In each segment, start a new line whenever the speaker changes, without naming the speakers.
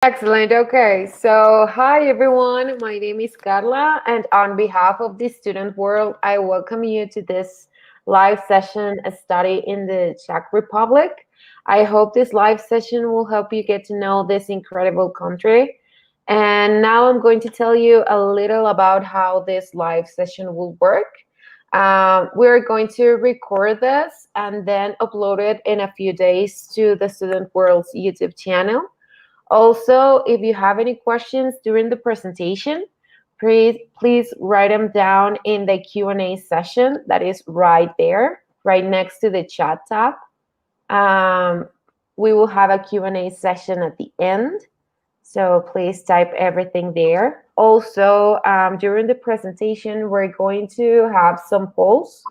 Excellent. Okay. So, hi everyone. My name is Carla, and on behalf of the student world, I welcome you to this live session, a study in the Czech Republic. I hope this live session will help you get to know this incredible country. And now I'm going to tell you a little about how this live session will work. We're going to record this and then upload it in a few days to the Student World's YouTube channel. Also, if you have any questions during the presentation, please write them down in the Q&A session that is right there, right next to the chat tab. Um, we will have a Q&A session at the end, so please type everything there. Also, during the presentation, we're going to have some polls.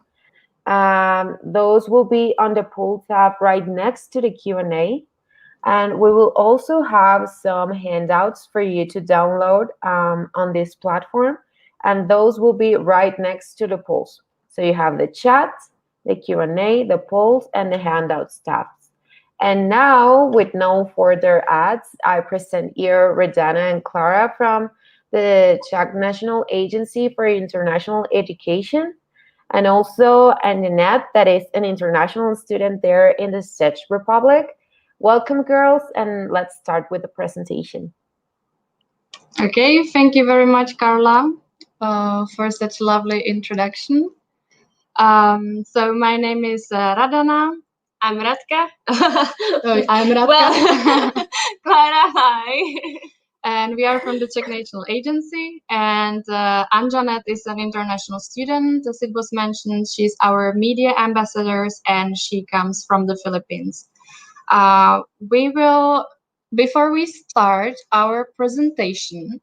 Those will be on the poll tab right next to the Q&A. And we will also have some handouts for you to download on this platform. And those will be right next to the polls. So you have the chat, the Q&A, the polls, and the handouts tabs. And now, with no further ads, I present here Redana and Clara from the Czech National Agency for International Education, and also Annette, that is an international student there in the Czech Republic. Welcome, girls, and let's start with the presentation.
Okay, thank you very much, Carla, for such a lovely introduction. So my name is Radana.
I'm Radka.
I'm Radka.
Well, Clara, hi.
And we are from the Czech National Agency. And Anjanette is an international student. As it was mentioned, she's our media ambassador, and she comes from the Philippines. Before we start our presentation,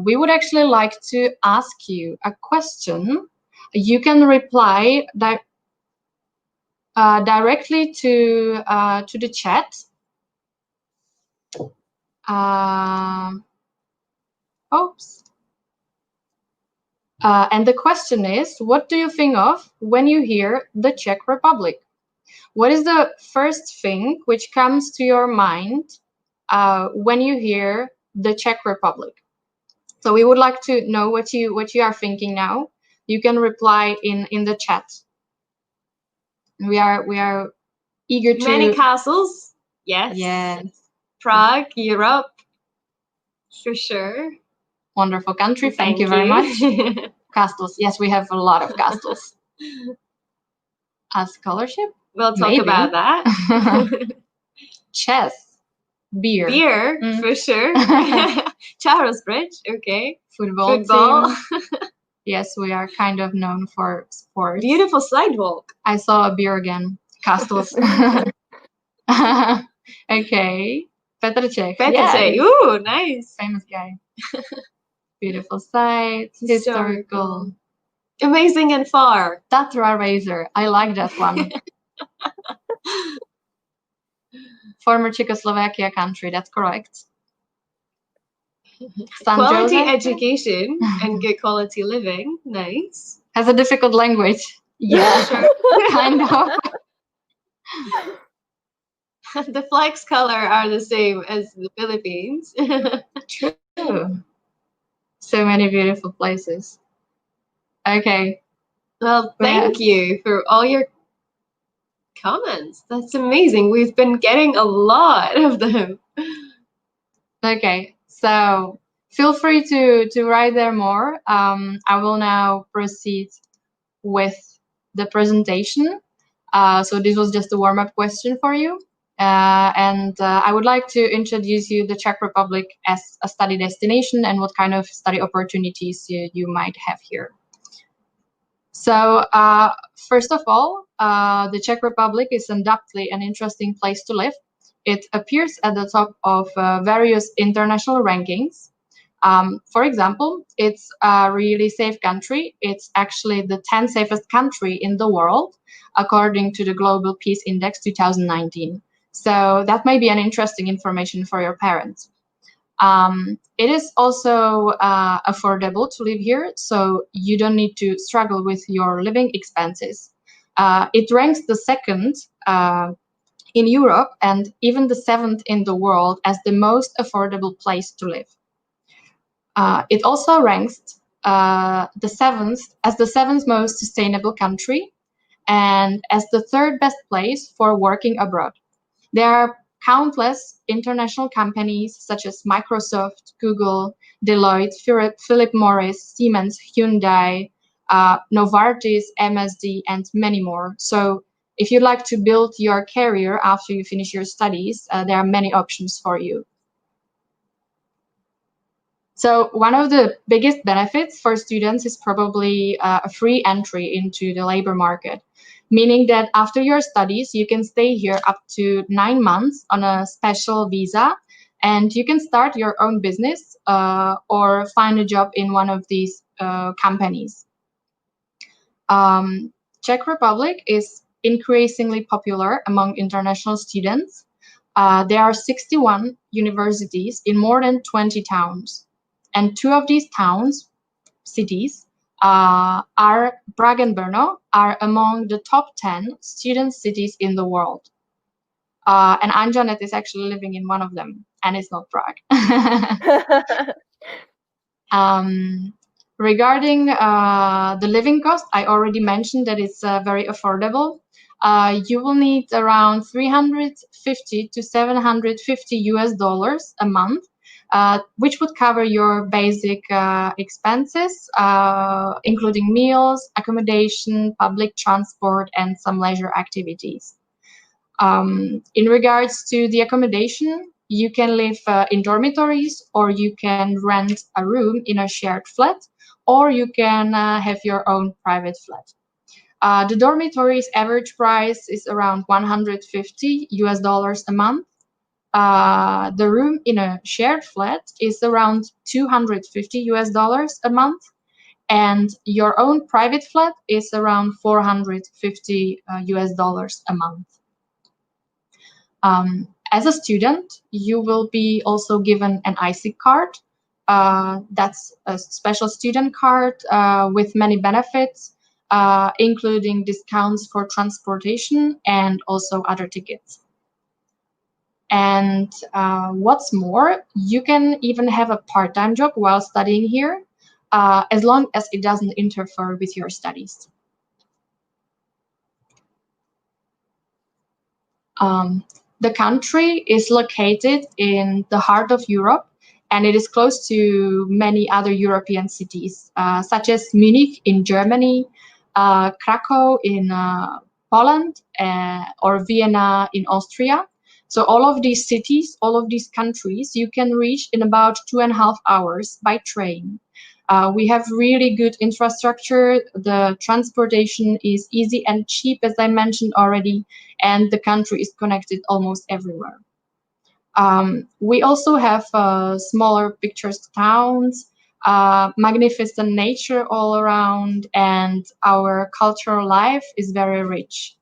we would actually like to ask you a question. You can reply directly to the chat. And the question is, what do you think of when you hear the Czech Republic? What is the first thing which comes to your mind when you hear the Czech Republic? So we would like to know what you are thinking now. You can reply in the chat. We are eager to
many castles. Yes.
Yes.
Prague, Europe, for sure.
Wonderful country. Thank you very much. Castles. Yes, we have a lot of castles. A scholarship?
We'll talk about that.
Chess. Beer.
For sure. Charles Bridge. Okay.
Football. Yes, we are kind of known for sports.
Beautiful sidewalk.
I saw a beer again. Castles. Okay. Petr Čech.
Petr. Ooh, nice.
Famous guy. Beautiful sights. Historical.
Amazing and far.
Tatra Razor. I like that one. Former Czechoslovakia country. That's correct.
Quality education and good quality living. Nice.
Has a difficult language.
Yeah, sure.
Kind of.
The flags color are the same as the Philippines.
True. So many beautiful places. Okay.
Well, thank you for all your comments. That's amazing. We've been getting a lot of them.
Okay. So feel free to write there more. I will now proceed with the presentation. So this was just a warm-up question for you. And I would like to introduce you the Czech Republic as a study destination and what kind of study opportunities you might have here. So first of all, the Czech Republic is undoubtedly an interesting place to live. It appears at the top of various international rankings. For example, it's a really safe country. It's actually the 10th safest country in the world, according to the Global Peace Index 2019. So that may be an interesting information for your parents. It is also affordable to live here, so you don't need to struggle with your living expenses. It ranks the second in Europe and even the 7th in the world as the most affordable place to live. It also ranks the 7th most sustainable country and as the 3rd best place for working abroad. There are countless international companies such as Microsoft, Google, Deloitte, Philip Morris, Siemens, Hyundai, Novartis, MSD, and many more. So if you'd like to build your career after you finish your studies, there are many options for you. So one of the biggest benefits for students is probably a free entry into the labor market, meaning that after your studies, you can stay here up to 9 months on a special visa, and you can start your own business or find a job in one of these companies. Czech Republic is increasingly popular among international students. There are 61 universities in more than 20 towns. And 2 of these cities, are Prague and Brno, are among the top 10 student cities in the world. And Anjanet is actually living in one of them, and it's not Prague. Regarding the living cost, I already mentioned that it's very affordable. You will need around 350 to 750 US dollars a month, which would cover your basic expenses, including meals, accommodation, public transport, and some leisure activities. In regards to the accommodation, you can live in dormitories, or you can rent a room in a shared flat, or you can have your own private flat. The dormitory's average price is around 150 US dollars a month. The room in a shared flat is around 250 US dollars a month, and your own private flat is around 450 US dollars a month. As a student, you will be also given an IC card. That's a special student card with many benefits, including discounts for transportation and also other tickets. And what's more, you can even have a part-time job while studying here, as long as it doesn't interfere with your studies. The country is located in the heart of Europe, and it is close to many other European cities, such as Munich in Germany, Krakow in Poland, or Vienna in Austria. So all of these cities, all of these countries, you can reach in about 2.5 hours by train. We have really good infrastructure. The transportation is easy and cheap, as I mentioned already, and the country is connected almost everywhere. We also have smaller picturesque towns, magnificent nature all around, and our cultural life is very rich.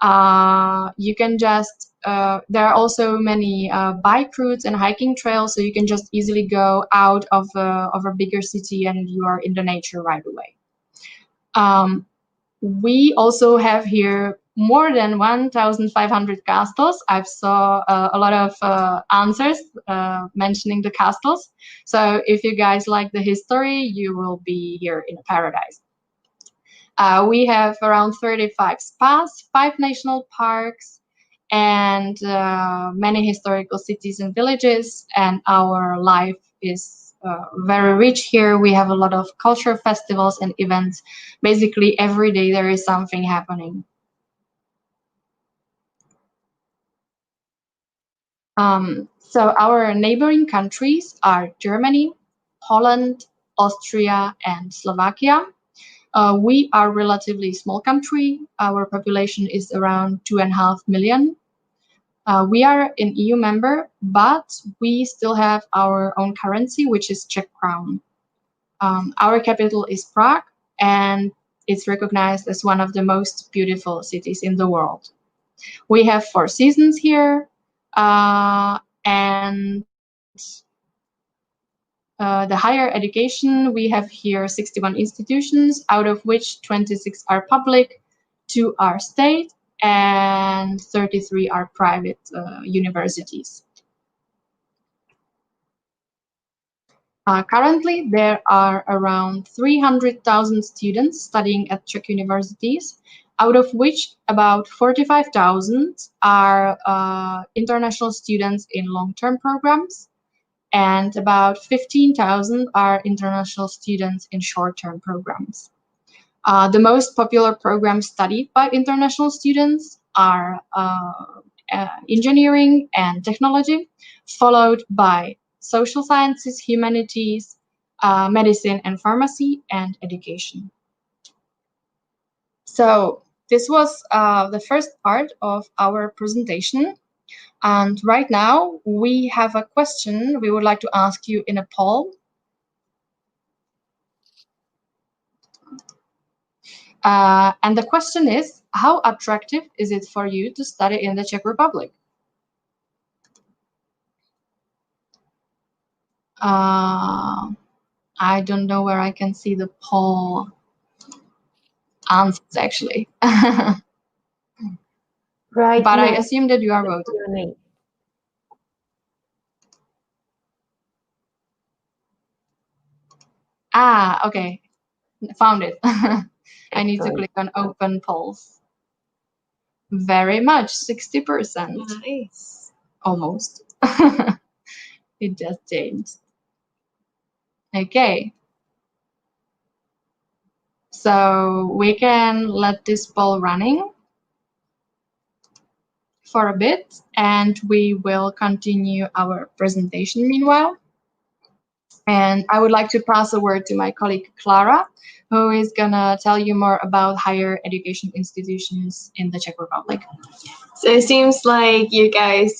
You can just, there are also many bike routes and hiking trails, so you can just easily go out of a bigger city and you are in the nature right away. We also have here more than 1,500 castles. I've saw a lot of answers mentioning the castles. So if you guys like the history, you will be here in a paradise. We have around 35 spas, 5 national parks, and many historical cities and villages, and our life is very rich here. We have a lot of cultural festivals and events. Basically, every day there is something happening. So our neighboring countries are Germany, Poland, Austria, and Slovakia. We are a relatively small country. Our population is around 2.5 million. We are an EU member, but we still have our own currency, which is Czech crown. Our capital is Prague, and it's recognized as one of the most beautiful cities in the world. We have 4 seasons here, and the higher education, we have here 61 institutions, out of which 26 are public, 2 are state, and 33 are private universities. Currently, there are around 300,000 students studying at Czech universities, out of which about 45,000 are international students in long-term programs, and about 15,000 are international students in short-term programs. The most popular programs studied by international students are engineering and technology, followed by social sciences, humanities, medicine and pharmacy, and education. So this was the first part of our presentation. And right now we have a question we would like to ask you in a poll. And the question is, how attractive is it for you to study in the Czech Republic? I don't know where I can see the poll answers actually.
Right.
But I assume that you are voting. Okay. Found it. I need to click on open polls. Very much, 60%.
Nice.
Almost. It just changed. Okay. So we can let this poll running for a bit, and we will continue our presentation meanwhile. And I would like to pass the word to my colleague Clara, who is gonna tell you more about higher education institutions in the Czech Republic.
So it seems like you guys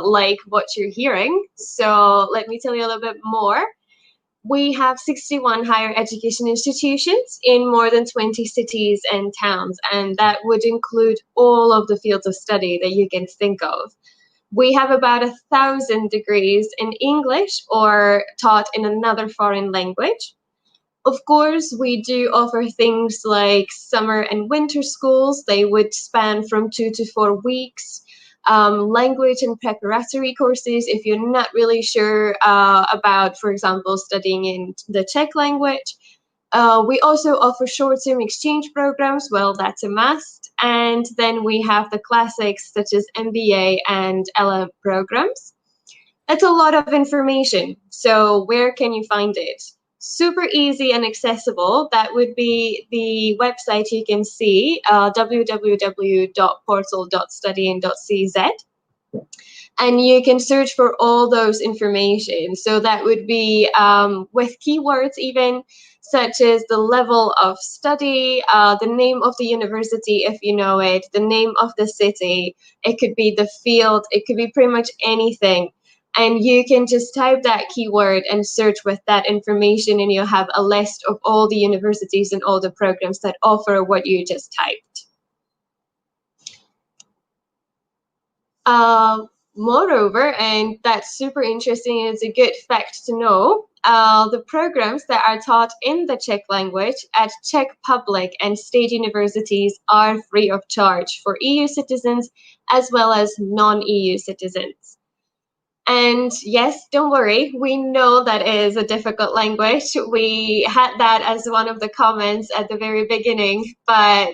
like what you're hearing. So let me tell you a little bit more. We have 61 higher education institutions in more than 20 cities and towns, and that would include all of the fields of study that you can think of. We have about 1,000 degrees in English or taught in another foreign language. Of course, we do offer things like summer and winter schools. They would span from 2 to 4 weeks. Language and preparatory courses if you're not really sure about, for example, studying in the Czech language. We also offer short-term exchange programs. Well, that's a must. And then we have the classics such as MBA and LM programs. That's a lot of information. So where can you find it? Super easy and accessible. That would be the website you can see, www.portal.studying.cz. And you can search for all those information. So that would be with keywords even, such as the level of study, the name of the university if you know it, the name of the city, it could be the field, it could be pretty much anything. And you can just type that keyword and search with that information, and you'll have a list of all the universities and all the programs that offer what you just typed. Moreover, and that's super interesting, it's a good fact to know, the programs that are taught in the Czech language at Czech public and state universities are free of charge for EU citizens as well as non-EU citizens. And yes, don't worry, we know that is a difficult language. We had that as one of the comments at the very beginning, but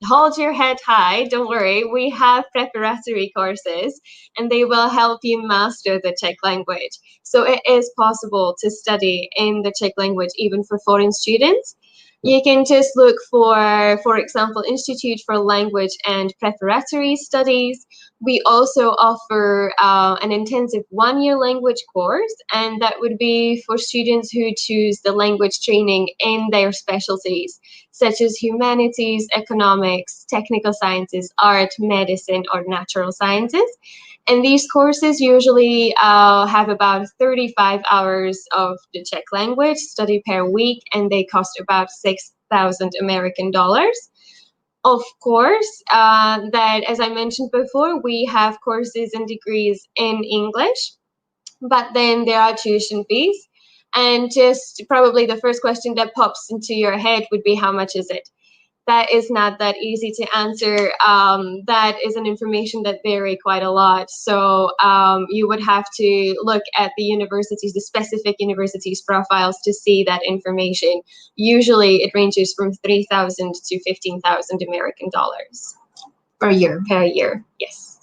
hold your head high, don't worry. We have preparatory courses and they will help you master the Czech language. So it is possible to study in the Czech language even for foreign students. You can just look for example, Institute for Language and Preparatory Studies. We also offer an intensive one-year language course, and that would be for students who choose the language training in their specialties, such as humanities, economics, technical sciences, art, medicine, or natural sciences. And these courses usually have about 35 hours of the Czech language study per week, and they cost about 6,000 American dollars. Of course, that, as I mentioned before, we have courses and degrees in English, but then there are tuition fees. And just probably the first question that pops into your head would be, how much is it? that is not that easy to answer. That is an information that vary quite a lot. So you would have to look at the universities, the specific universities' profiles to see that information. Usually it ranges from 3,000 to 15,000 American dollars
per year.
per year, yes.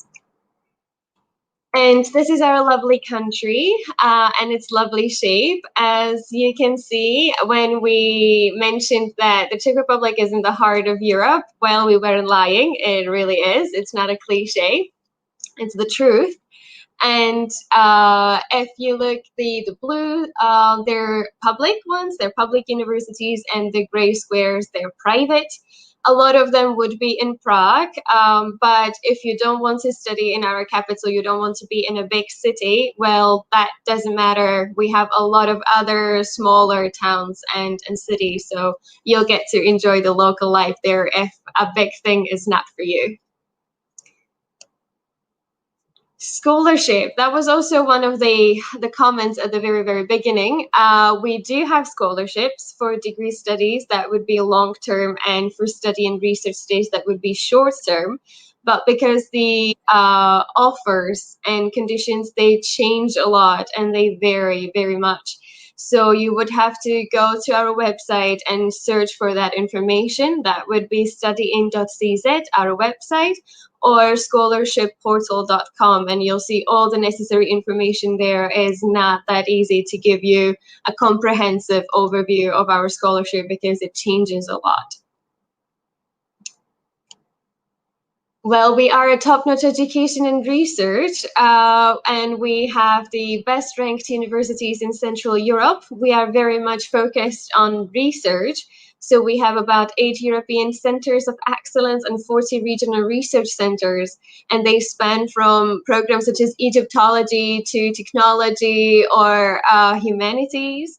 And this is our lovely country and its lovely shape. As you can see, when we mentioned that the Czech Republic is in the heart of Europe, well, we weren't lying. It really is. It's not a cliche. It's the truth. And if you look, the blue, they're public ones, they're public universities, and the gray squares, they're private. A lot of them would be in Prague, but if you don't want to study in our capital, you don't want to be in a big city, well, that doesn't matter. We have a lot of other smaller towns and cities, so you'll get to enjoy the local life there if a big thing is not for you. Scholarship, that was also one of the comments at the very, very beginning. We do have scholarships for degree studies that would be long-term, and for study and research studies that would be short-term. But because the offers and conditions, they change a lot and they vary very much. So you would have to go to our website and search for that information. That would be studyin.cz, our website, or scholarshipportal.com, and you'll see all the necessary information there. Is not that easy to give you a comprehensive overview of our scholarship because it changes a lot. Well, we are a top-notch education and research, and we have the best-ranked universities in Central Europe. We are very much focused on research. So we have about 8 European centers of excellence and 40 regional research centers, and they span from programs such as Egyptology to technology or humanities.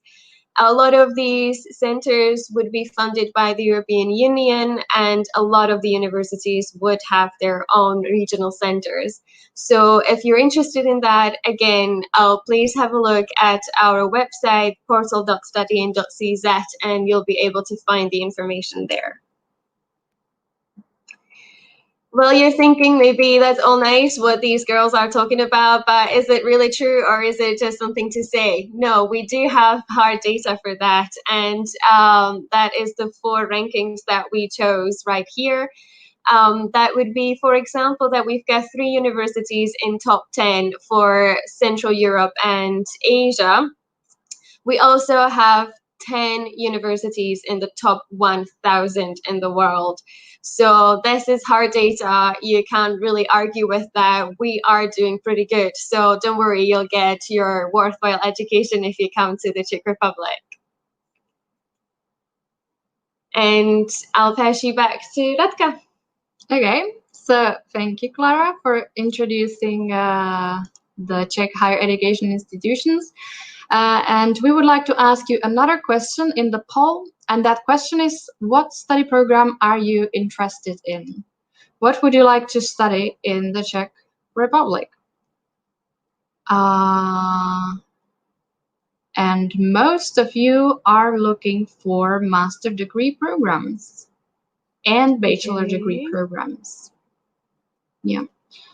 A lot of these centers would be funded by the European Union, and a lot of the universities would have their own regional centers. So if you're interested in that, again, please have a look at our website, portal.studyin.cz, and you'll be able to find the information there. Well, you're thinking maybe that's all nice what these girls are talking about, but is it really true, or is it just something to say? No, we do have hard data for that, and that is the 4 rankings that we chose right here. That would be, for example, that we've got 3 universities in top 10 for Central Europe and Asia. We also have 10 universities in the top 1,000 in the world. So this is hard data. You can't really argue with that. We are doing pretty good. So don't worry, you'll get your worthwhile education if you come to the Czech Republic. And I'll pass you back to Radka.
Okay, so thank you, Clara, for introducing the Czech higher education institutions. And we would like to ask you another question in the poll, and that question is, what study program are you interested in? What would you like to study in the Czech Republic? And most of you are looking for master degree programs and bachelor degree programs. Yeah.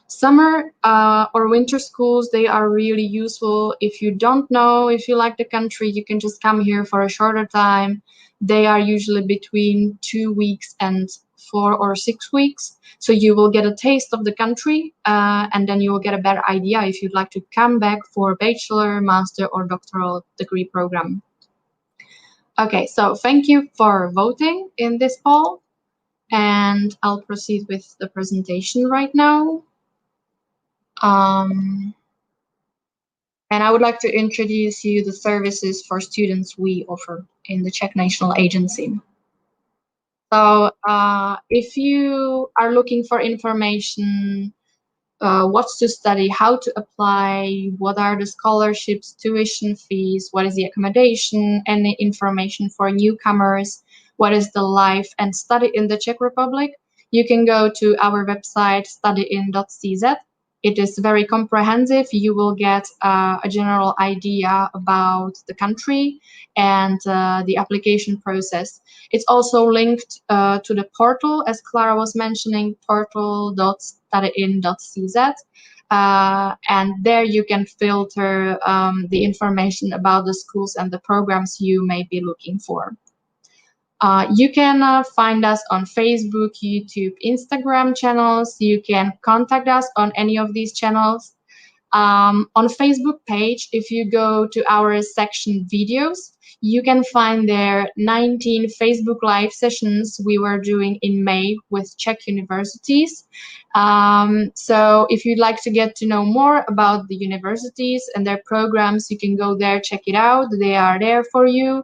Summer or winter schools, they are really useful. If you don't know if you like the country, you can just come here for a shorter time. They are usually between 2 weeks and 4 or 6 weeks. So you will get a taste of the country, and then you will get a better idea if you'd like to come back for bachelor, master, or doctoral degree program. Okay, so thank you for voting in this poll, and I'll proceed with the presentation right now. And I would like to introduce you the services for students we offer in the Czech National Agency. So if you are looking for information, what to study, how to apply, what are the scholarships, tuition fees, what is the accommodation, any information for newcomers, what is the life and study in the Czech Republic, you can go to our website studyin.cz. It is very comprehensive. You will get a general idea about the country and the application process. It's also linked to the portal, as Clara was mentioning, portal.studyin.cz. And there you can filter the information about the schools and the programs you may be looking for. You can find us on Facebook, YouTube, Instagram channels. You can contact us on any of these channels. On Facebook page, if you go to our section videos, you can find there 19 Facebook live sessions we were doing in May with Czech universities. So if you'd like to get to know more about the universities and their programs, you can go there, check it out. They are there for you.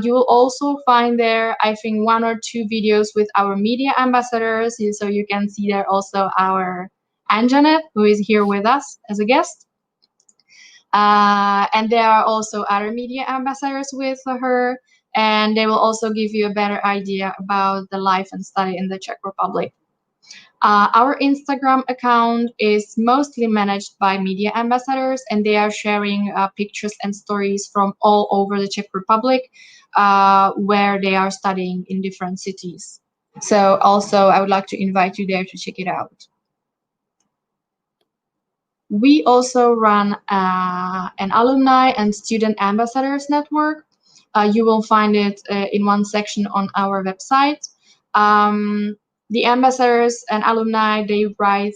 You will also find there, I think, 1 or 2 videos with our media ambassadors. So you can see there also our Anjanet, who is here with us as a guest. And there are also other media ambassadors with her, and they will also give you a better idea about the life and study in the Czech Republic. Our Instagram account is mostly managed by media ambassadors, and they are sharing pictures and stories from all over the Czech Republic, where they are studying in different cities. So also I would like to invite you there to check it out. We also run an alumni and student ambassadors network. You will find it in one section on our website. The ambassadors and alumni, they write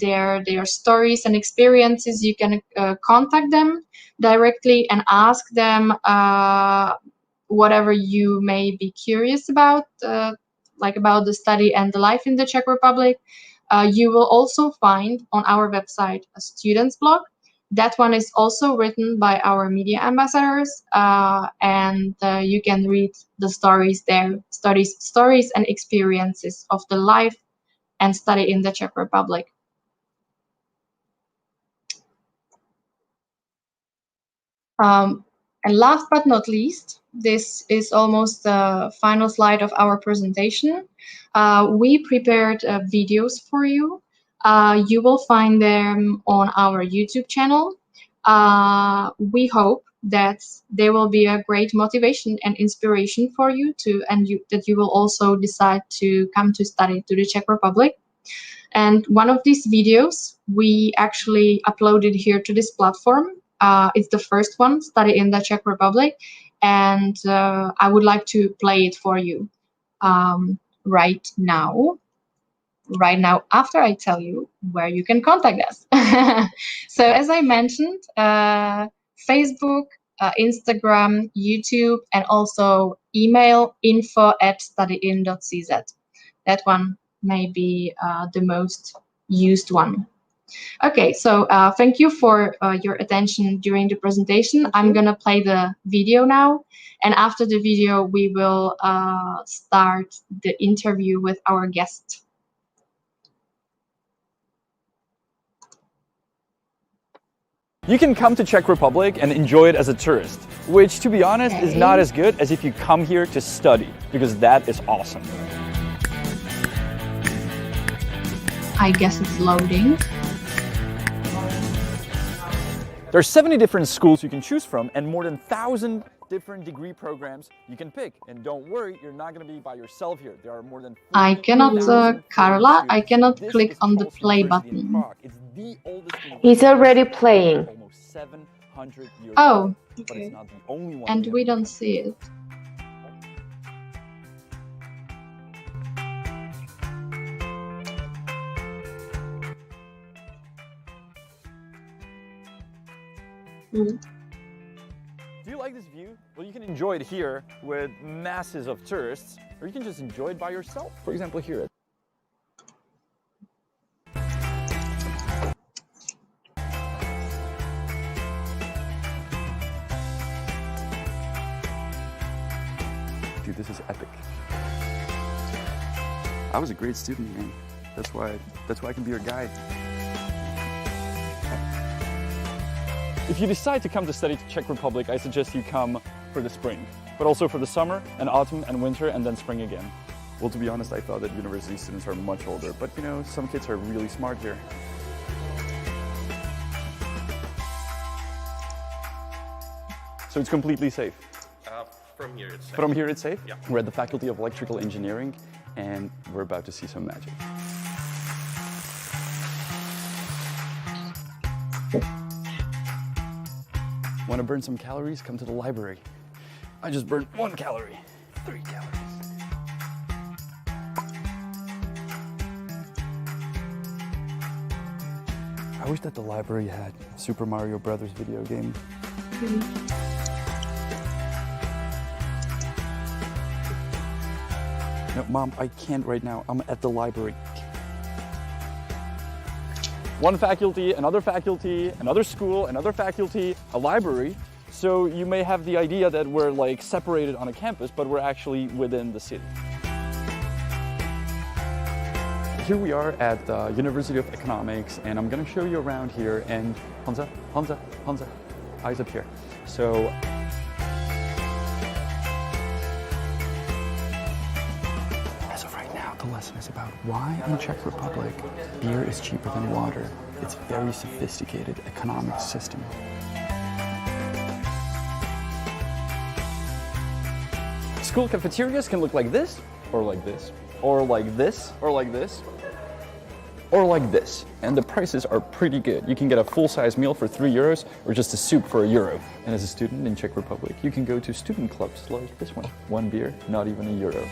their stories and experiences. You can contact them directly and ask them whatever you may be curious about, like about the study and the life in the Czech Republic. You will also find on our website a students blog. That one is also written by our media ambassadors, and you can read the stories there, stories and experiences of the life and study in the Czech Republic. And last but not least, this is almost the final slide of our presentation. We prepared videos for you. You will find them on our YouTube channel. We hope that they will be a great motivation and inspiration for you that you will also decide to come to study to the Czech Republic. And one of these videos we actually uploaded here to this platform. It's the first one, Study in the Czech Republic, and I would like to play it for you right now after I tell you where you can contact us. So as I mentioned, Facebook, Instagram, YouTube, and also email info@studyin.cz. That one may be the most used one. Okay, so thank you for your attention during the presentation. I'm gonna play the video now, and after the video we will start the interview with our guest.
You can come to Czech Republic and enjoy it as a tourist, which, to be honest, is not as good as if you come here to study, because that is awesome.
I guess it's loading.
There are 70 different schools you can choose from and more than 1,000 different degree programs you can pick. And don't worry, you're not going to be by yourself here. There are more than
I cannot, Carla, I cannot click on the play button.
It's the oldest
He's already playing.
almost 700 years
Oh,
old, but
okay.
it's not the only one.
And we don't see it.
Do you like this view? Well, you can enjoy it here with masses of tourists, or you can just enjoy it by yourself. For example, here. Dude, this is epic. I was a great student, man. That's why I can be your guide. If you decide to come to study to Czech Republic, I suggest you come for the spring, but also for the summer and autumn and winter and then spring again. Well, to be honest, I thought that university students are much older, but you know, some kids are really smart here. So it's completely safe.
From here it's safe.
From here it's safe?
Yeah.
We're at the Faculty of Electrical Engineering, and we're about to see some magic. Want to burn some calories? Come to the library. I just burned 1 calorie, 3 calories. I wish that the library had Super Mario Brothers video game. No, Mom, I can't right now. I'm at the library. One faculty, another school, another faculty, a library. So you may have the idea that we're like separated on a campus, but we're actually within the city. Here we are at the University of Economics, and I'm gonna show you around here. And Hansa, eyes up here. So, as of right now, the lesson is about why in Czech Republic beer is cheaper than water. It's a very sophisticated economic system. School cafeterias can look like this, or like this, or like this, or like this, or like this. And the prices are pretty good. You can get a full-size meal for €3 or just a soup for €1. And as a student in Czech Republic, you can go to student clubs like this one. 1 beer, not even €1.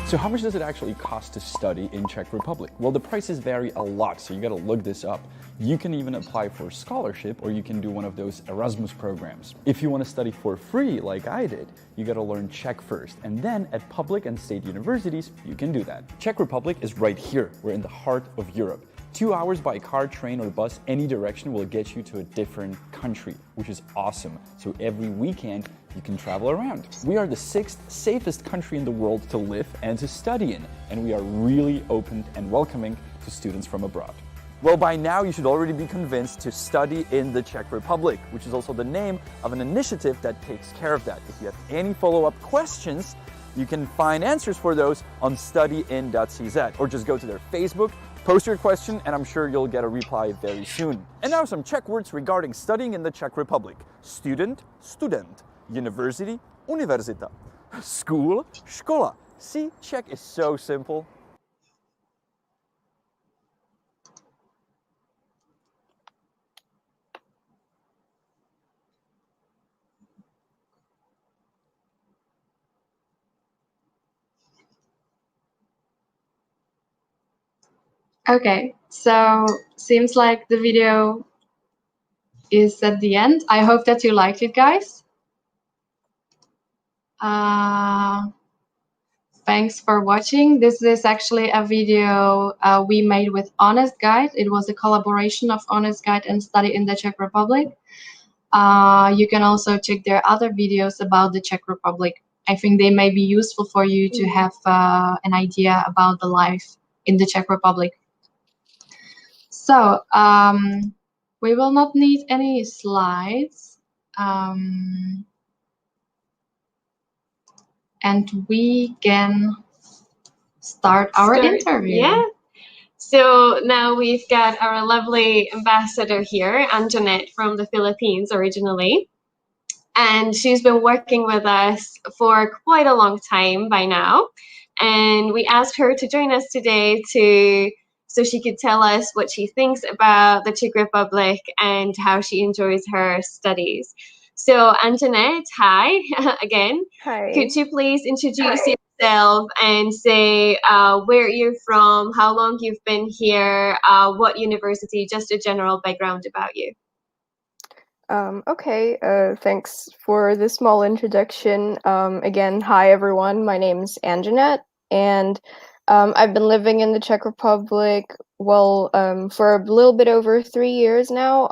So how much does it actually cost to study in Czech Republic? Well, the prices vary a lot, so you gotta look this up. You can even apply for a scholarship, or you can do one of those Erasmus programs. If you wanna study for free, like I did, you gotta learn Czech first, and then at public and state universities, you can do that. Czech Republic is right here. We're in the heart of Europe. 2 hours by car, train, or bus, any direction will get you to a different country, which is awesome. So every weekend, you can travel around. We are the 6th safest country in the world to live and to study in, and we are really open and welcoming to students from abroad. Well, by now you should already be convinced to study in the Czech Republic, which is also the name of an initiative that takes care of that. If you have any follow-up questions, you can find answers for those on studyin.cz, or just go to their Facebook, post your question, and I'm sure you'll get a reply very soon. And now some Czech words regarding studying in the Czech Republic. Student, student. University, univerzita. School, škola. See, Czech is so simple.
Okay, so seems like the video is at the end. I hope that you liked it, guys. Thanks for watching. This is actually a video we made with Honest Guide. It was a collaboration of Honest Guide and Study in the Czech Republic. You can also check their other videos about the Czech Republic. I think they may be useful for you to have an idea about the life in the Czech Republic. So we will not need any slides. And we can start our interview.
Yeah. So now we've got our lovely ambassador here, Antoinette from the Philippines originally. And she's been working with us for quite a long time by now. And we asked her to join us today so she could tell us what she thinks about the Czech Republic and how she enjoys her studies. So Antoinette, hi again.
Hi.
Could you please introduce yourself and say where you're from, how long you've been here, what university, just a general background about you.
Okay, thanks for the small introduction. Again, hi everyone, my name's Antoinette, and I've been living in the Czech Republic, well, for a little bit over 3 years now.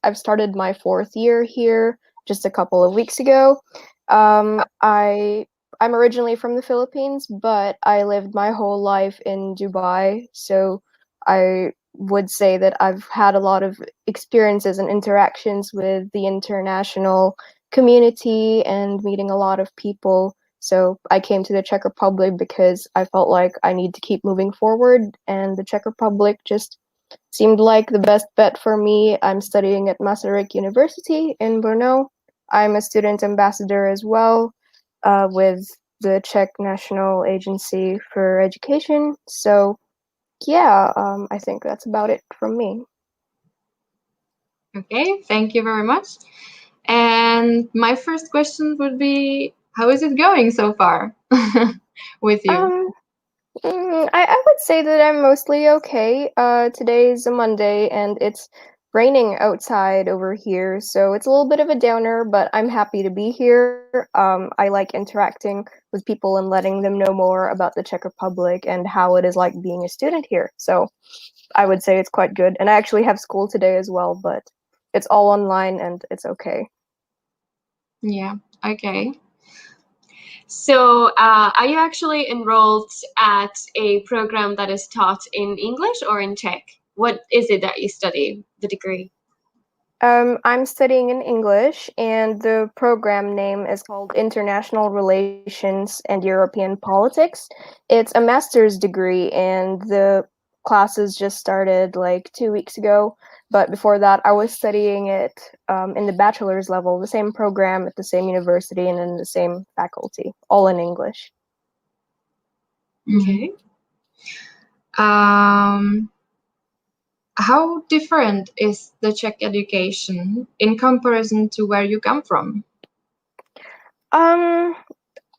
I've started my 4th year here just a couple of weeks ago. I'm originally from the Philippines, but I lived my whole life in Dubai, so I would say that I've had a lot of experiences and interactions with the international community and meeting a lot of people So I came to the Czech Republic because I felt like I need to keep moving forward, and the Czech Republic just seemed like the best bet for me. I'm studying at Masaryk University in Brno. I'm a student ambassador as well, with the Czech National Agency for Education. So yeah, I think that's about it from me.
Okay, thank you very much. And my first question would be, how is it going so far with you?
I would say that I'm mostly okay. Today's a Monday and it's raining outside over here, so it's a little bit of a downer, but I'm happy to be here. I like interacting with people and letting them know more about the Czech Republic and how it is like being a student here. So I would say it's quite good. And I actually have school today as well, but it's all online and it's okay.
Yeah, okay.
So, are you actually enrolled at a program that is taught in English or in Czech? What is it that you study, the degree?
I'm studying in English, and the program name is called International Relations and European Politics. It's a master's degree, and the classes just started like 2 weeks ago. But before that, I was studying it in the bachelor's level, the same program at the same university and in the same faculty, all in English.
Okay.
How different is the Czech education in comparison to where you come from?
I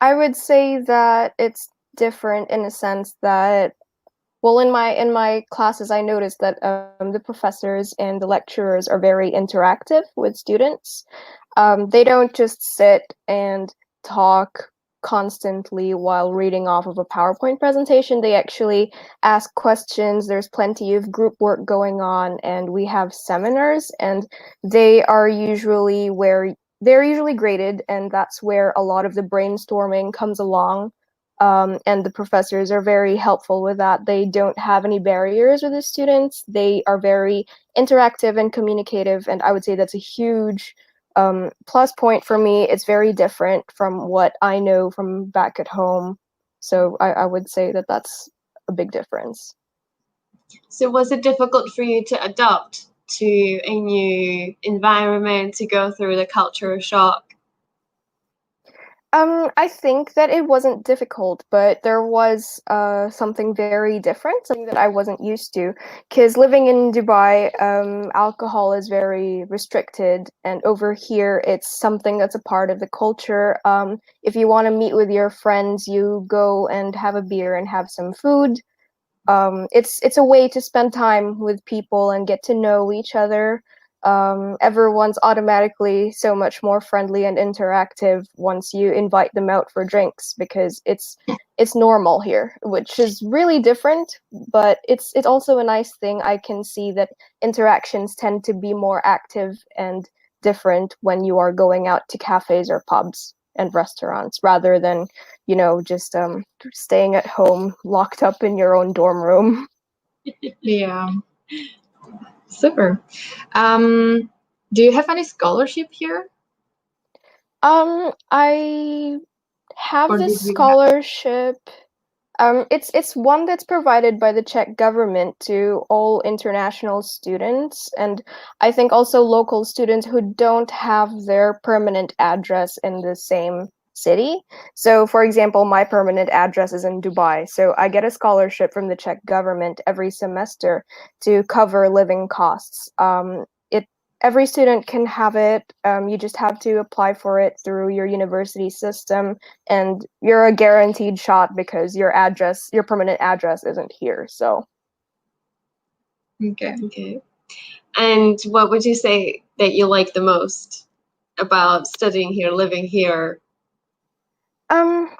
would say that it's different in a sense that, well, in my classes, I noticed that the professors and the lecturers are very interactive with students. They don't just sit and talk constantly while reading off of a PowerPoint presentation. They actually ask questions. There's plenty of group work going on, and we have seminars, and they're usually graded, and that's where a lot of the brainstorming comes along. And the professors are very helpful with that. They don't have any barriers with the students. They are very interactive and communicative, and I would say that's a huge plus point for me. It's very different from what I know from back at home. So I would say that that's a big difference.
So, was it difficult for you to adapt to a new environment, to go through the culture shock?
I think that it wasn't difficult, but there was something very different, something that I wasn't used to. Because living in Dubai, alcohol is very restricted, and over here, it's something that's a part of the culture. If you want to meet with your friends, you go and have a beer and have some food. It's a way to spend time with people and get to know each other. Everyone's automatically so much more friendly and interactive once you invite them out for drinks, because it's normal here, which is really different, but it's also a nice thing. I can see that interactions tend to be more active and different when you are going out to cafes or pubs and restaurants rather than, just staying at home locked up in your own dorm room.
Yeah, super. Do you have any scholarship here?
I have
Or
this
did you
scholarship. It's one that's provided by the Czech government to all international students, and I think also local students who don't have their permanent address in the same city. So, for example, my permanent address is in Dubai, so I get a scholarship from the Czech government every semester to cover living costs. Every student can have it. You just have to apply for it through your university system, and you're a guaranteed shot because your permanent address isn't here. So,
Okay.
And what would you say that you like the most about studying here, living here?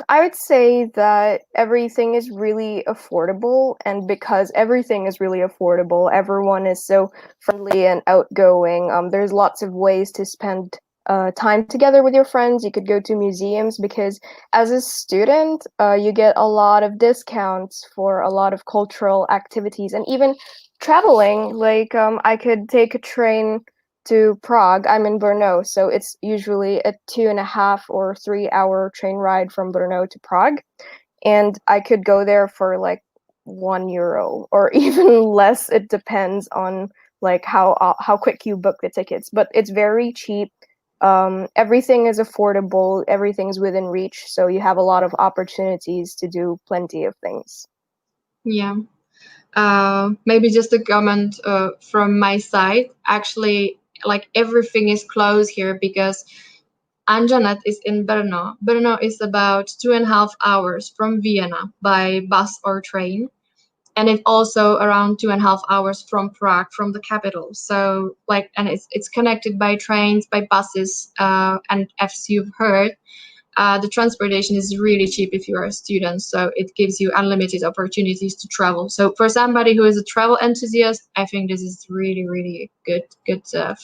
I would say that everything is really affordable, and because everything is really affordable, everyone is so friendly and outgoing. There's lots of ways to spend time together with your friends. You could go to museums because as a student, you get a lot of discounts for a lot of cultural activities, and even traveling. Like I could take a train to Prague, I'm in Brno, so it's usually a 2.5 or 3 hour train ride from Brno to Prague, and I could go there for like €1 or even less. It depends on like how quick you book the tickets, but it's very cheap. Everything is affordable, everything's within reach, so you have a lot of opportunities to do plenty of things.
Yeah. Maybe just a comment from my side. Actually, like everything is close here because Anjanet is in Brno. Brno is about 2.5 hours from Vienna by bus or train. And it's also around 2.5 hours from Prague, from the capital. So and it's connected by trains, by buses, and as you've heard, the transportation is really cheap if you are a student. So it gives you unlimited opportunities to travel. So for somebody who is a travel enthusiast, I think this is really, really good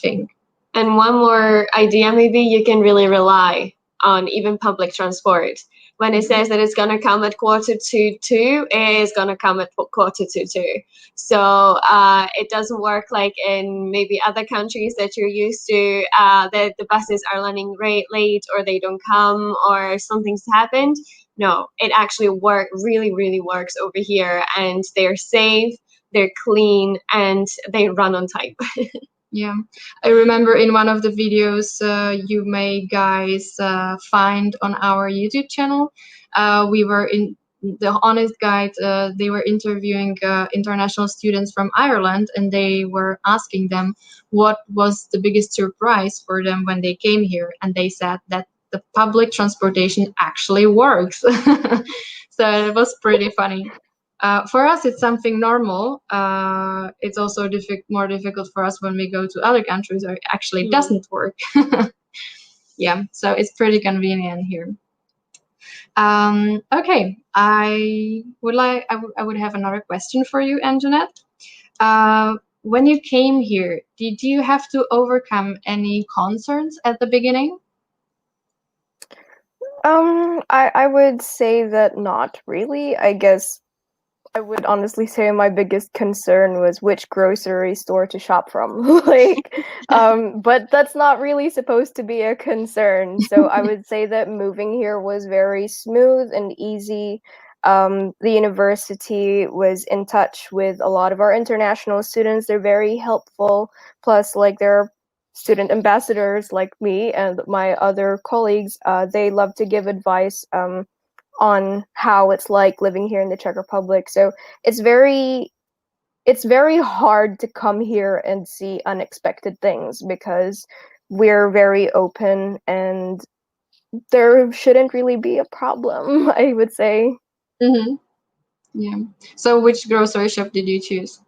thing.
And one more idea, maybe you can really rely on even public transport. When it says that it's going to come at 1:45, it is going to come at 1:45. So it doesn't work like in maybe other countries that you're used to, that the buses are running late or they don't come or something's happened. No, it actually really, really works over here, and they're safe, they're clean, and they run on time.
Yeah, I remember in one of the videos you may guys find on our YouTube channel, we were in the Honest Guide, they were interviewing international students from Ireland, and they were asking them what was the biggest surprise for them when they came here, and they said that the public transportation actually works. So it was pretty funny. For us, it's something normal. It's also more difficult for us when we go to other countries where it actually doesn't work. Yeah, so it's pretty convenient here. Okay, I would have another question for you, Anjanette. When you came here, did you have to overcome any concerns at the beginning?
I would say that not really. I guess I would honestly say my biggest concern was which grocery store to shop from. But that's not really supposed to be a concern. So I would say that moving here was very smooth and easy. The university was in touch with a lot of our international students. They're very helpful. Plus, there are student ambassadors like me and my other colleagues. They love to give advice on how it's like living here in the Czech Republic. So it's very hard to come here and see unexpected things because we're very open and there shouldn't really be a problem, I would say.
Mm-hmm. Yeah. So which grocery shop did you choose?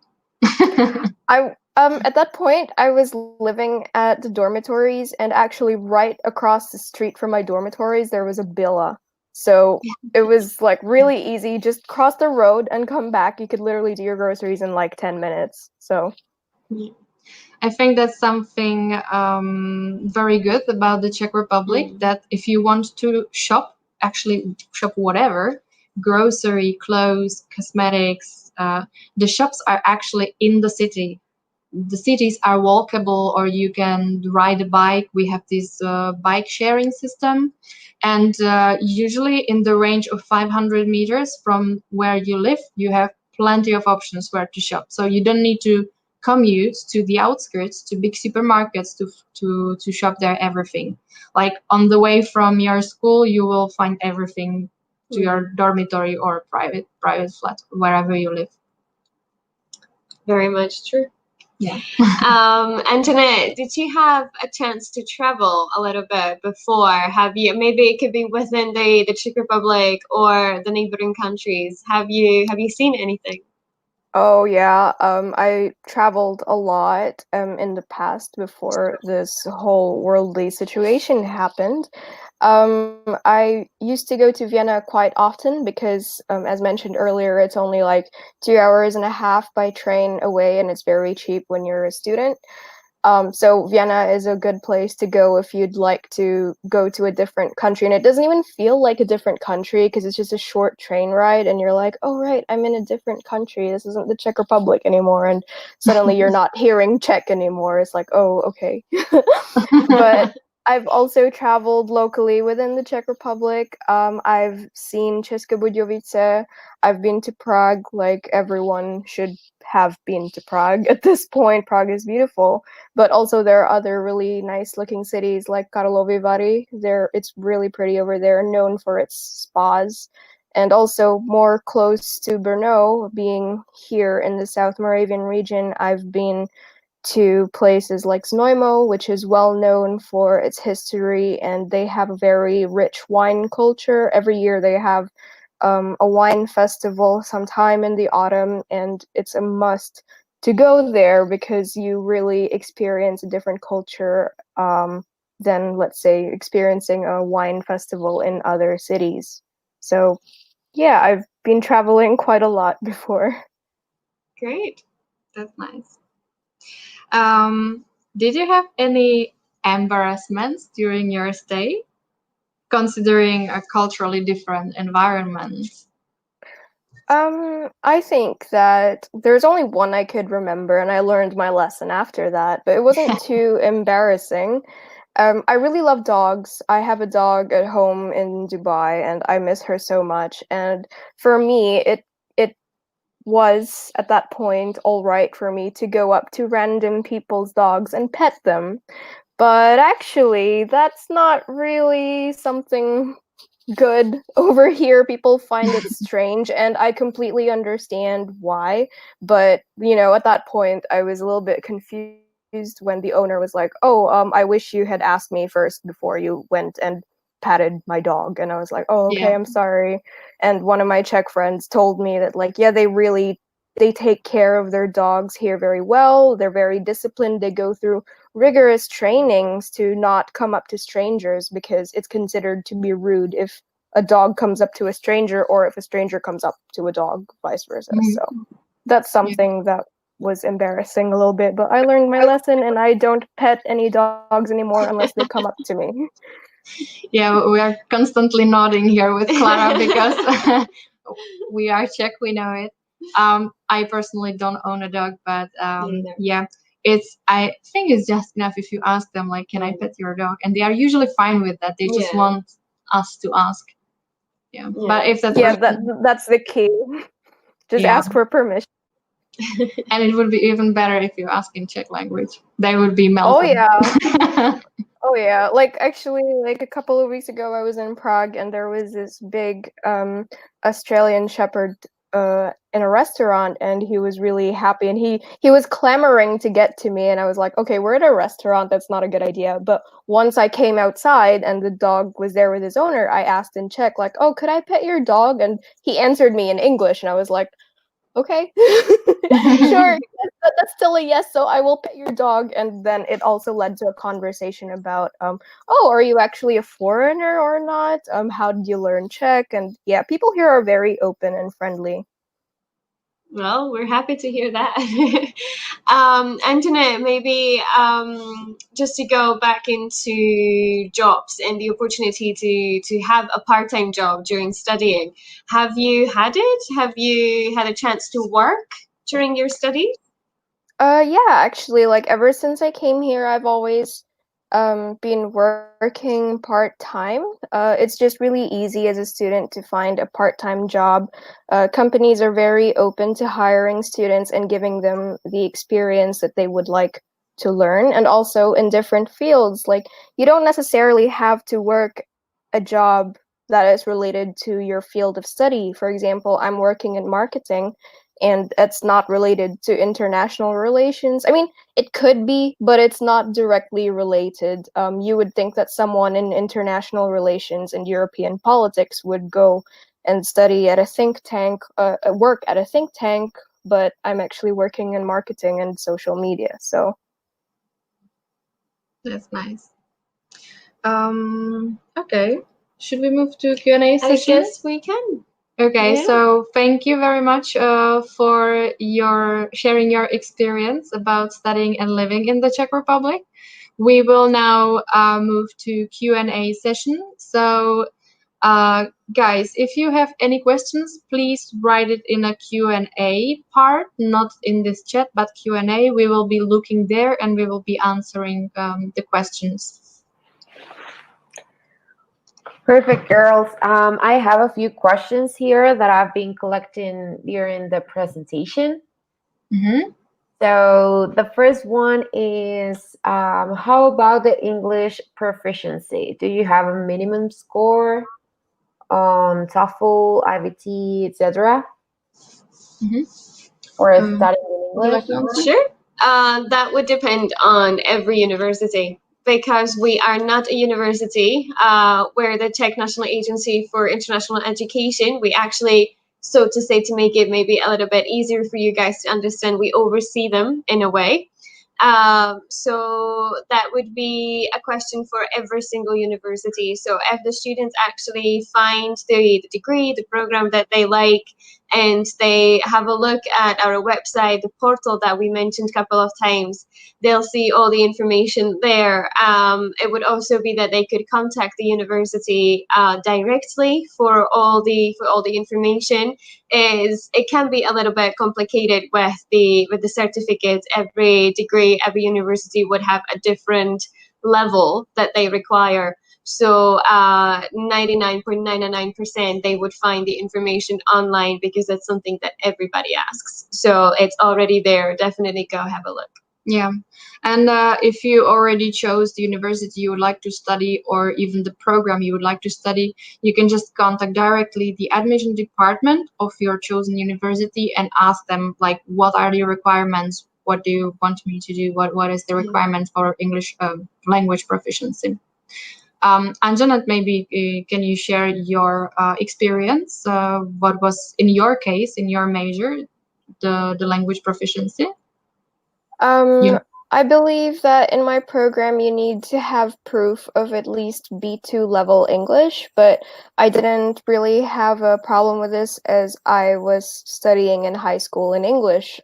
At that point, I was living at the dormitories, and actually right across the street from my dormitories, there was a Billa. So it was really easy. Just cross the road and come back. You could literally do your groceries in 10 minutes. So
I think that's something very good about the Czech Republic, that if you want to shop whatever, grocery, clothes, cosmetics, the shops are actually in the city. The cities are walkable, or you can ride a bike. We have this bike sharing system, and usually in the range of 500 meters from where you live, you have plenty of options where to shop. So you don't need to commute to the outskirts, to big supermarkets to shop there everything. Like on the way from your school, you will find everything to your dormitory or private flat, wherever you live.
Very much true.
Yeah.
Antoinette, did you have a chance to travel a little bit before? Have you? Maybe it could be within the Czech Republic or the neighboring countries. Have you seen anything?
Oh yeah, I traveled a lot in the past before this whole worldly situation happened. I used to go to Vienna quite often because, as mentioned earlier, it's only 2.5 hours by train away, and it's very cheap when you're a student. So Vienna is a good place to go if you'd like to go to a different country. And it doesn't even feel like a different country because it's just a short train ride and you're like, oh, right, I'm in a different country. This isn't the Czech Republic anymore. And suddenly you're not hearing Czech anymore. It's like, oh, okay. But I've also traveled locally within the Czech Republic. I've seen České Budějovice. I've been to Prague, like everyone should have been to Prague at this point. Prague is beautiful. But also there are other really nice looking cities like Karlovy Vary. It's really pretty over there, known for its spas. And also more close to Brno, being here in the South Moravian region, I've been to places like Znojmo, which is well known for its history, and they have a very rich wine culture. Every year they have a wine festival sometime in the autumn, and it's a must to go there because you really experience a different culture than, let's say, experiencing a wine festival in other cities. So yeah, I've been traveling quite a lot before.
Great. That's nice. Did you have any embarrassments during your stay, considering a culturally different environment?
I think that there's only one I could remember, and I learned my lesson after that, but it wasn't too embarrassing. I really love dogs. I have a dog at home in Dubai, and I miss her so much. And for me, it was at that point all right for me to go up to random people's dogs and pet them. But actually, that's not really something good over here. People find it strange, and I completely understand why. But, at that point, I was a little bit confused when the owner was like, oh, I wish you had asked me first before you went and patted my dog. And I was like, oh, okay,
Yeah.
I'm sorry. And one of my Czech friends told me that, like, yeah, they take care of their dogs here very well. They're very disciplined. They go through rigorous trainings to not come up to strangers because it's considered to be rude if a dog comes up to a stranger or if a stranger comes up to a dog, vice versa. So that's something that was embarrassing a little bit, but I learned my lesson and I don't pet any dogs anymore unless they come up to me.
Yeah, we are constantly nodding here with Clara because we are Czech, we know it. I personally don't own a dog, but yeah, I think it's just enough if you ask them, like, can I pet your dog? And they are usually fine with that. They just want us to ask. Yeah. But if that's
that's the key. Just ask for permission.
And it would be even better if you ask in Czech language. They would be melted.
Oh yeah. Oh yeah. Like actually, like a couple of weeks ago, I was in Prague and there was this big Australian Shepherd in a restaurant, and he was really happy, and he was clamoring to get to me, and I was like, okay, we're at a restaurant, that's not a good idea. But once I came outside and the dog was there with his owner, I asked in Czech, like, oh, could I pet your dog? And he answered me in English, and I was like, okay, sure, that's still a yes, so I will pet your dog. And then it also led to a conversation about oh, are you actually a foreigner or not? How did you learn Czech? And yeah, people here are very open and friendly.
Well, we're happy to hear that. Antoinette, maybe just to go back into jobs and the opportunity to have a part-time job during studying. Have you had it? Have you had a chance to work during your studies?
Yeah, actually, like ever since I came here, I've always been working part-time. It's just really easy as a student to find a part-time job. Companies are very open to hiring students and giving them the experience that they would like to learn, and also in different fields. Like, you don't necessarily have to work a job that is related to your field of study. For example, I'm working in marketing, and that's not related to international relations. I mean, it could be, but it's not directly related. You would think that someone in international relations and European politics would go and study at a think tank, work at a think tank, but I'm actually working in marketing and social media, so.
That's nice. Okay, should we move to Q&A session?
I guess we can.
Okay,
Yeah.
so thank you very much for your sharing your experience about studying and living in the Czech Republic. We will now move to Q&A session. So, guys, if you have any questions, please write it in a Q&A part, not in this chat, but Q&A. We will be looking there and we will be answering the questions.
Perfect, girls. I have a few questions here that I've been collecting during the presentation.
Mm-hmm.
So the first one is, how about the English proficiency? Do you have a minimum score on TOEFL, IBT, etc.
Mm-hmm.
for
Um,
studying in
would you
English?
like to answer?
Sure. That would depend on every university because we are not a university where the Czech National Agency for International Education, we actually, so to say, to make it maybe a little bit easier for you guys to understand, we oversee them in a way. So that would be a question for every single university. So if the students actually find the degree, the program that they like, and they have a look at our website, the portal that we mentioned a couple of times, they'll see all the information there. It would also be that they could contact the university directly for all the information. It can be a little bit complicated with the certificates. Every degree, every university would have a different level that they require. So 99.99% they would find the information online because that's something that everybody asks. So it's already there. Definitely go have a look.
Yeah, and if you already chose the university you would like to study or even the program you would like to study, you can just contact directly the admission department of your chosen university and ask them, like, what are the requirements? What do you want me to do? What is the requirement for English language proficiency? And Janet, maybe can you share your experience? What was, in your case, in your major, the language proficiency? Yeah.
I believe that in my program you need to have proof of at least B2 level English, but I didn't really have a problem with this as I was studying in high school in English.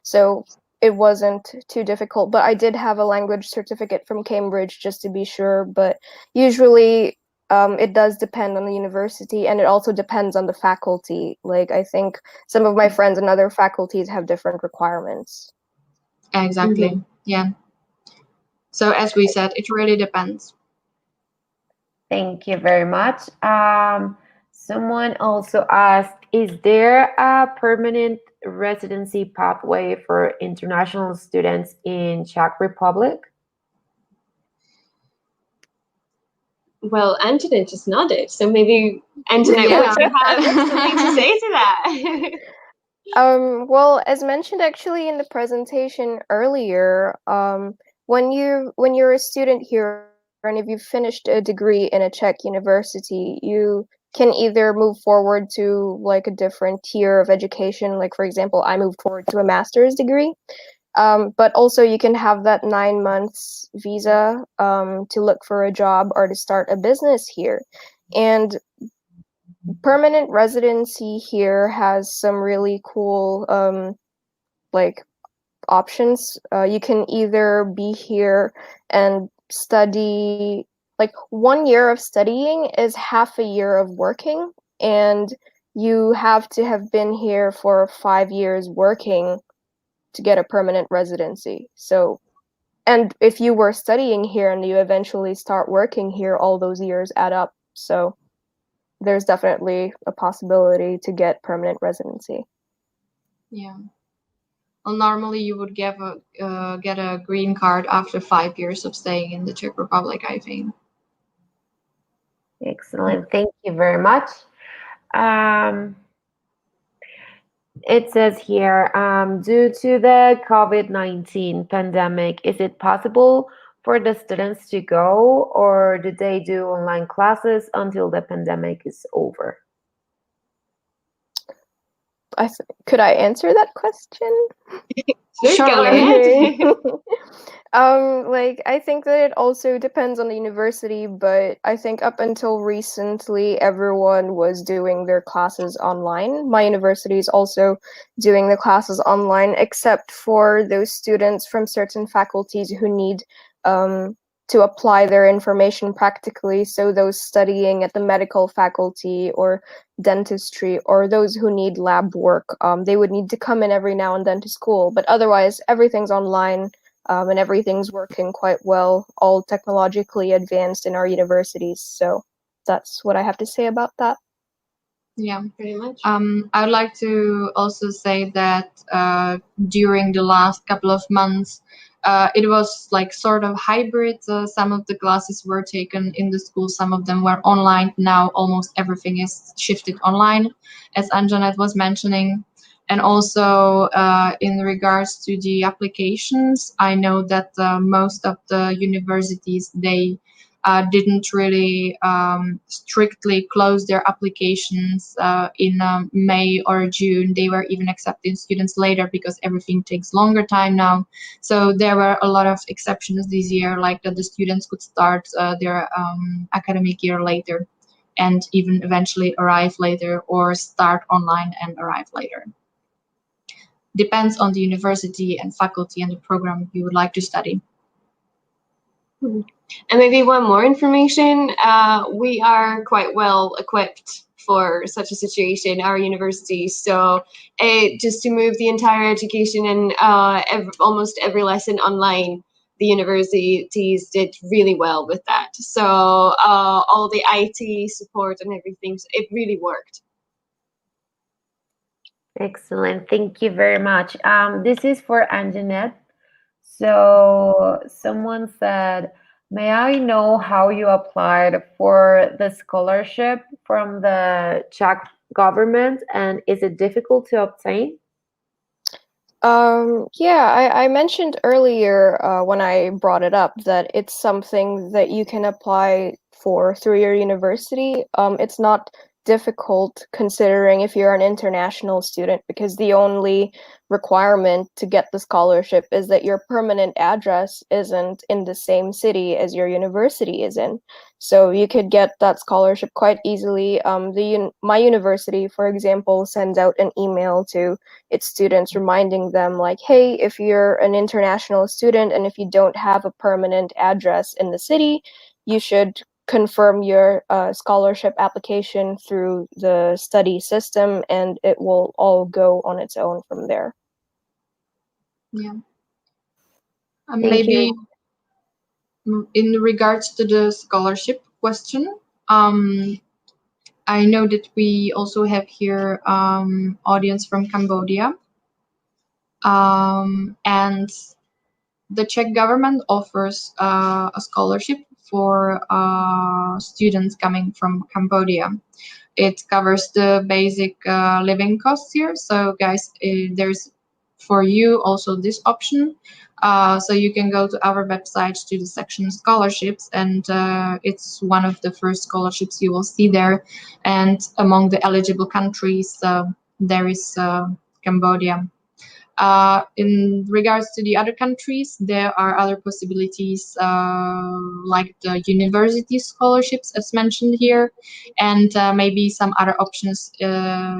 So it wasn't too difficult, but I did have a language certificate from Cambridge just to be sure, but usually it does depend on the university, and it also depends on the faculty. Like, I think some of my friends in other faculties have different requirements.
Exactly.
Mhm.
Yeah. So as we said, it really depends.
Thank you very much. Someone also asked, is there a permanent residency pathway for international students in Czech Republic?
Well, Antoinette just nodded, so maybe Antoinette,
Yeah.
would you have something to say to that?
Well, as mentioned actually in the presentation earlier, when you're a student here and if you've finished a degree in a Czech university, you can either move forward to like a different tier of education. Like, for example, I moved forward to a master's degree. But also you can have that 9 months visa to look for a job or to start a business here. And permanent residency here has some really cool like options. You can either be here and study, like 1 year of studying is half a year of working, and you have to have been here for 5 years working to get a permanent residency. So, and if you were studying here and you eventually start working here, all those years add up. So there's definitely a possibility to get permanent residency.
Yeah. Well, normally you would get a green card after 5 years of staying in the Czech Republic, I think.
Excellent. Thank you very much. It says here, due to the COVID-19 pandemic, is it possible for the students to go, or do they do online classes until the pandemic is over?
Could I answer that question?
Sure, go
Surely.
ahead.
Like, I think that it also depends on the university, but I think up until recently, everyone was doing their classes online. My university is also doing the classes online, except for those students from certain faculties who need to apply their information practically. So those studying at the medical faculty or dentistry, or those who need lab work, they would need to come in every now and then to school. But otherwise, everything's online. And everything's working quite well, all technologically advanced in our universities. So that's what I have to say about that.
Yeah.
Pretty much.
I would like to also say that during the last couple of months, it was like sort of hybrid. Some of the classes were taken in the school, some of them were online. Now almost everything is shifted online, as Anjanette was mentioning. And also in regards to the applications, I know that most of the universities, they didn't really strictly close their applications in May or June. They were even accepting students later because everything takes longer time now. So there were a lot of exceptions this year, like that the students could start their academic year later and even eventually arrive later, or start online and arrive later. Depends on the university and faculty and the program you would like to study.
And maybe one more information, we are quite well equipped for such a situation, our university. So just to move the entire education and almost every lesson online, the universities did really well with that. So all the IT support and everything, it really worked.
Excellent. Thank you very much. This is for Anjanette. So someone said, may I know how you applied for the scholarship from the Czech government, and is it difficult to obtain?
Yeah, I mentioned earlier when I brought it up that it's something that you can apply for through your university. It's not difficult considering if you're an international student, because the only requirement to get the scholarship is that your permanent address isn't in the same city as your university is in. So you could get that scholarship quite easily. My university, for example, sends out an email to its students reminding them, like, hey, if you're an international student and if you don't have a permanent address in the city, you should confirm your scholarship application through the study system, and it will all go on its own from there.
Yeah.
Thank
Maybe
you.
in regards to the scholarship question, I know that we also have here audience from Cambodia, and the Czech government offers a scholarship for students coming from Cambodia. It covers the basic living costs here. So guys, there's for you also this option. So you can go to our website to the section scholarships, and it's one of the first scholarships you will see there. And among the eligible countries, there is Cambodia. In regards to the other countries, there are other possibilities like the university scholarships as mentioned here, and maybe some other options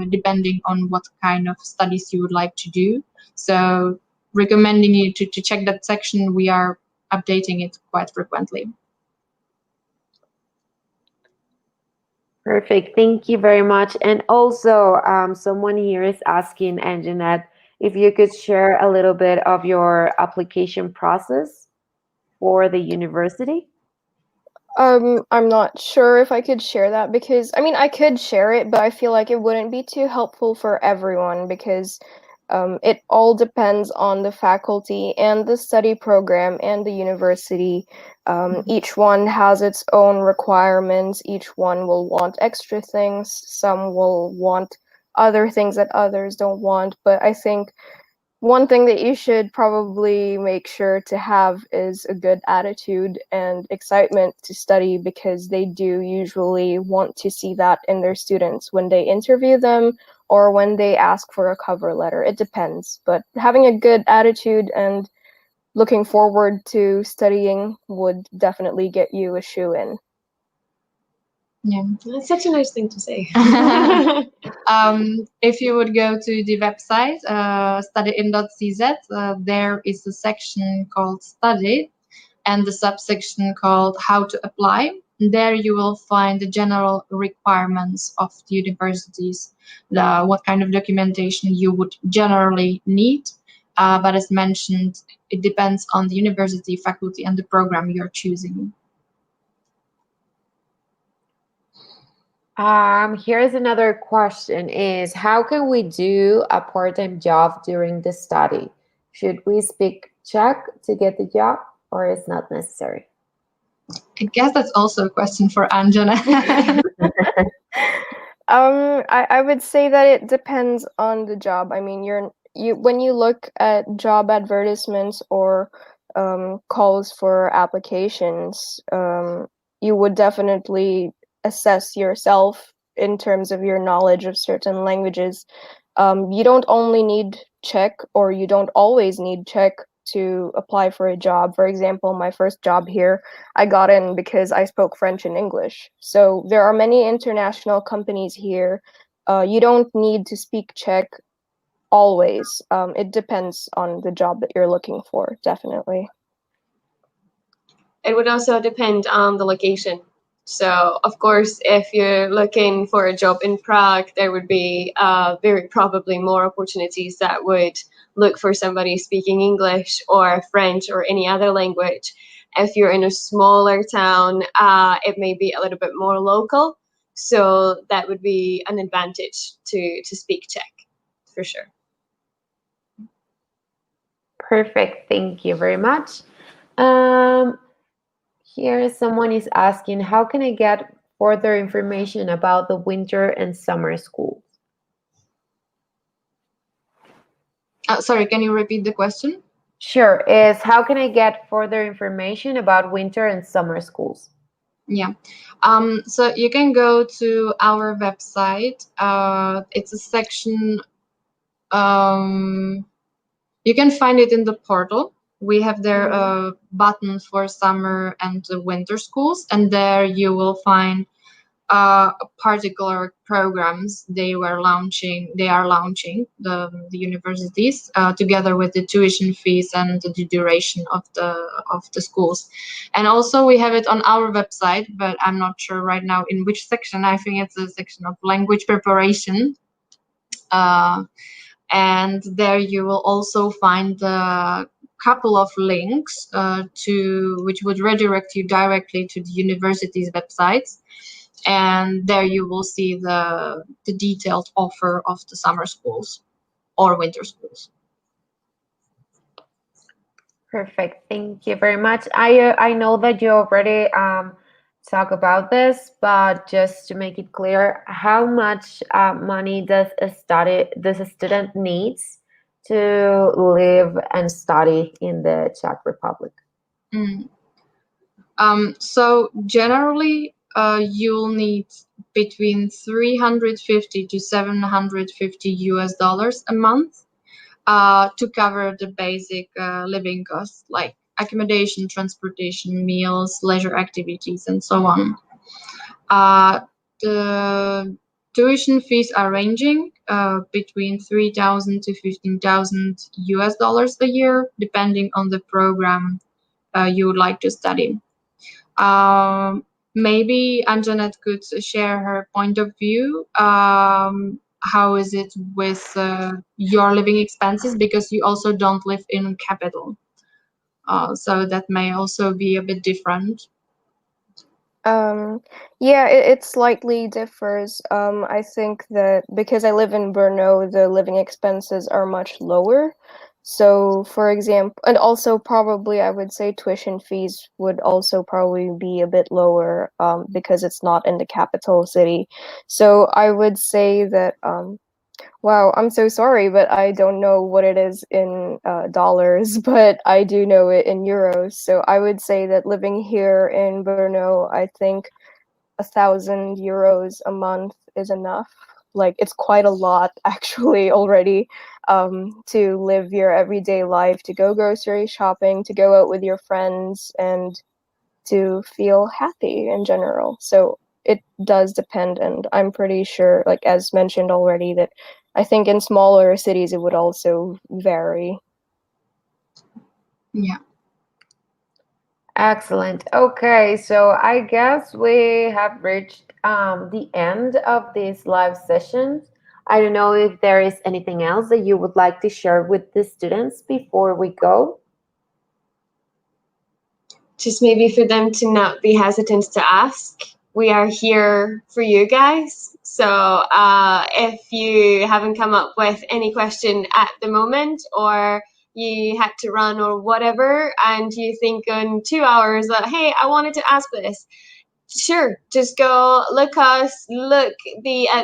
depending on what kind of studies you would like to do. So recommending you to check that section. We are updating it quite frequently.
Perfect. Thank you very much. And also, someone here is asking, Anjanette, if you could share a little bit of your application process for the university.
I'm not sure if I could share that, because I mean, I could share it, but I feel like it wouldn't be too helpful for everyone, because it all depends on the faculty and the study program and the university. Each one has its own requirements. Each one will want extra things. Some will want other things that others don't want. But I think one thing that you should probably make sure to have is a good attitude and excitement to study, because they do usually want to see that in their students when they interview them or when they ask for a cover letter. It depends, but having a good attitude and looking forward to studying would definitely get you a shoe in.
Yeah.
That's such a nice thing to say.
If you would go to the website studyin.cz, there is a section called Study and the subsection called How to Apply. There you will find the general requirements of the universities, what kind of documentation you would generally need. But as mentioned, it depends on the university, faculty, and the program you're choosing.
Here's another question is, how can we do a part-time job during the study? Should we speak Czech to get the job, or is not necessary?
I guess that's also a question for Anjana.
I would say that it depends on the job. I mean, when you look at job advertisements or calls for applications, you would definitely assess yourself in terms of your knowledge of certain languages. You don't only need Czech, or you don't always need Czech to apply for a job. For example, my first job here, I got in because I spoke French and English. So there are many international companies here. You don't need to speak Czech always. It depends on the job that you're looking for, definitely.
It would also depend on the location. So, of course, if you're looking for a job in Prague, there would be very probably more opportunities that would look for somebody speaking English or French or any other language. If you're in a smaller town, it may be a little bit more local. So that would be an advantage to speak Czech, for sure.
Perfect. Thank you very much. Here someone is asking, how can I get further information about the winter and summer schools?
Sorry, can you repeat the question?
Sure. Is how can I get further information about winter and summer schools?
Yeah. So you can go to our website. It's a section. You can find it in the portal. We have there a button for summer and winter schools, and there you will find particular programs they are launching the universities together with the tuition fees and the duration of the schools. And also we have it on our website, but I'm not sure right now in which section. I think it's a section of language preparation. And there you will also find a couple of links to which would redirect you directly to the university's websites. And there you will see the detailed offer of the summer schools or winter schools.
Perfect. Thank you very much. I know that you already talk about this, but just to make it clear, how much money does a student needs to live and study in the Czech Republic?
So generally, you'll need between $350 to $750 a month to cover the basic living costs like accommodation, transportation, meals, leisure activities, and so on. The tuition fees are ranging between $3,000 to $15,000 a year, depending on the program you would like to study. Maybe Anjanette could share her point of view. How is it with your living expenses, because you also don't live in capital, so that may also be a bit different.
Yeah, it slightly differs. I think that because I live in Brno, the living expenses are much lower. So, for example, and also probably I would say tuition fees would also probably be a bit lower because it's not in the capital city. So I would say that, wow, I'm so sorry, but I don't know what it is in dollars, but I do know it in euros. So I would say that living here in Brno, I think 1,000 euros a month is enough. like it's quite a lot actually already to live your everyday life, to go grocery shopping, to go out with your friends, and to feel happy in general. So it does depend, and I'm pretty sure, like as mentioned already, that I think in smaller cities it would also vary.
Yeah.
Excellent. Okay, so I guess we have reached the end of this live session. I don't know if there is anything else that you would like to share with the students before we go.
Just maybe for them to not be hesitant to ask. We are here for you guys. So if you haven't come up with any question at the moment, or you had to run or whatever, and you think in 2 hours that, hey, I wanted to ask this, sure, just go look at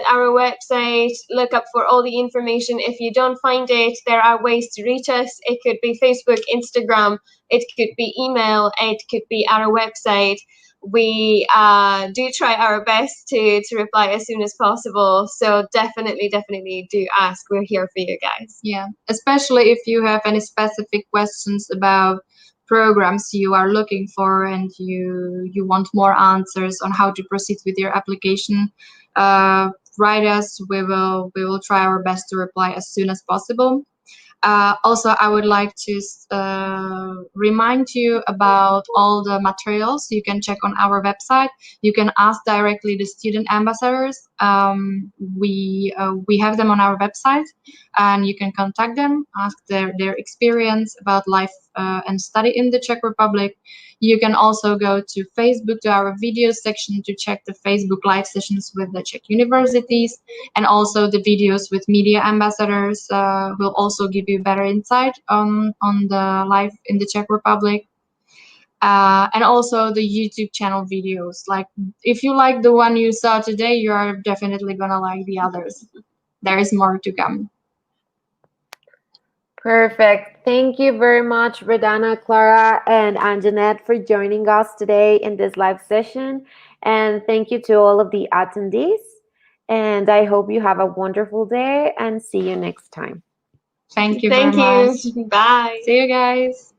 our website, look up for all the information. If you don't find it, there are ways to reach us. It could be Facebook, Instagram, it could be email, it could be our website. We do try our best to reply as soon as possible. So definitely do ask. We're here for you guys.
Yeah, especially if you have any specific questions about programs you are looking for and you want more answers on how to proceed with your application, write us. We will try our best to reply as soon as possible. Also, I would like to remind you about all the materials you can check on our website. You can ask directly the student ambassadors. We have them on our website, and you can contact them, ask their experience about life and study in the Czech Republic. You can also go to Facebook, to our videos section, to check the Facebook live sessions with the Czech universities, and also the videos with media ambassadors will also give you better insight on the life in the Czech Republic. And also the YouTube channel videos. Like, if you like the one you saw today, you are definitely gonna like the others. There is more to come.
Perfect. Thank you very much, Redana, Clara, and Anjanette for joining us today in this live session. And thank you to all of the attendees. And I hope you have a wonderful day and see you next time.
Thank you very much.
Bye.
See you guys.